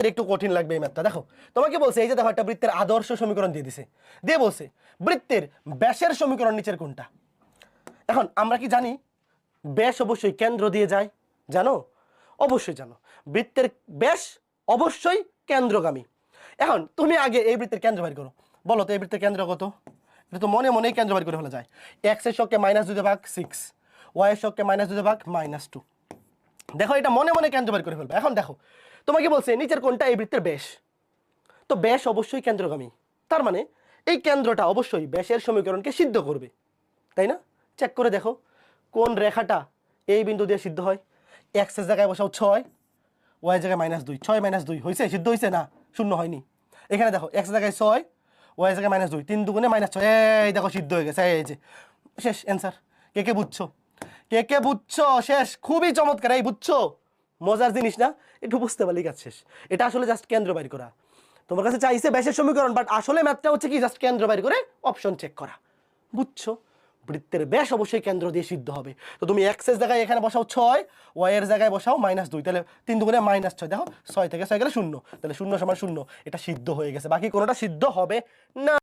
একটু কঠিন লাগবে এই ম্যাথটা। দেখো তোমাকে বলছে এই যে দেখো একটা বৃত্তের আদর্শ সমীকরণ দিয়ে দিছে, দিয়ে বলছে বৃত্তের ব্যাসের সমীকরণ নিচের কোনটা। এখন আমরা কি জানি ব্যাস অবশ্যই কেন্দ্র দিয়ে যায়, জানো? অবশ্যই জানো বৃত্তের ব্যাস অবশ্যই কেন্দ্রগামী। এখন তুমি আগে এই বৃত্তের কেন্দ্র বের করো, বলো তো এই বৃত্তের কেন্দ্র কত? এটা তো মনে মনেই কেন্দ্র বের করে ফেলা যায়। এক্স এর শখকে -2 ভাগ 6, ওয়াই এর শখকে -2 ভাগ -2। দেখো এটা মনে মনে কেন্দ্র বের করে ফেলবে। এখন দেখো তোমাকে বলছে নিচের কোনটা এই বৃত্তের ব্যাস, তো ব্যাস অবশ্যই কেন্দ্রগামী, তার মানে এই কেন্দ্রটা অবশ্যই ব্যাসের সমীকরণকে সিদ্ধ করবে, তাই না? চেক করে দেখো কোন রেখাটা এই বিন্দু দিয়ে সিদ্ধ হয়। এক্স এর জায়গায় বসাও 6, ওয়াই জায়গায় -2, 6 -2 হয়েছে, সিদ্ধ হয়েছে না? শূন্য হয়নি। এখানে দেখো এক্স জায়গায় 6, ওয়াই জায়গায় -2, 3 দুগুণে -6, এই দেখো সিদ্ধ হয়ে গেছে, এই যে শেষ অ্যান্সার। কে কে বুঝছো? কে কে বুঝছো? শেষ। খুবই চমৎকার, এই বুঝছো? মজার জিনিস না? একটু বুঝতে পারলেই কাজ শেষ। এটা আসলে জাস্ট কেন্দ্র বাইর করা। তোমার কাছে চাইছে ব্যাসের সমীকরণ, বাট আসলে ম্যাথটা হচ্ছে কি জাস্ট কেন্দ্র বাইর করে অপশন চেক করা। বুঝছো? বৃত্তের ব্যাস অবশ্যই কেন্দ্র দিয়ে সিদ্ধ হবে। তো তুমি এক্স এর জায়গায় এখানে বসাও 6, ওয়াই এর জায়গায় বসাও -2, তাহলে 3 দুগুণে -6, দেখো 6 থেকে 6 গেলে 0, তাহলে 0 সমান 0, এটা সিদ্ধ হয়ে গেছে, বাকি কোনোটা সিদ্ধ হবে না।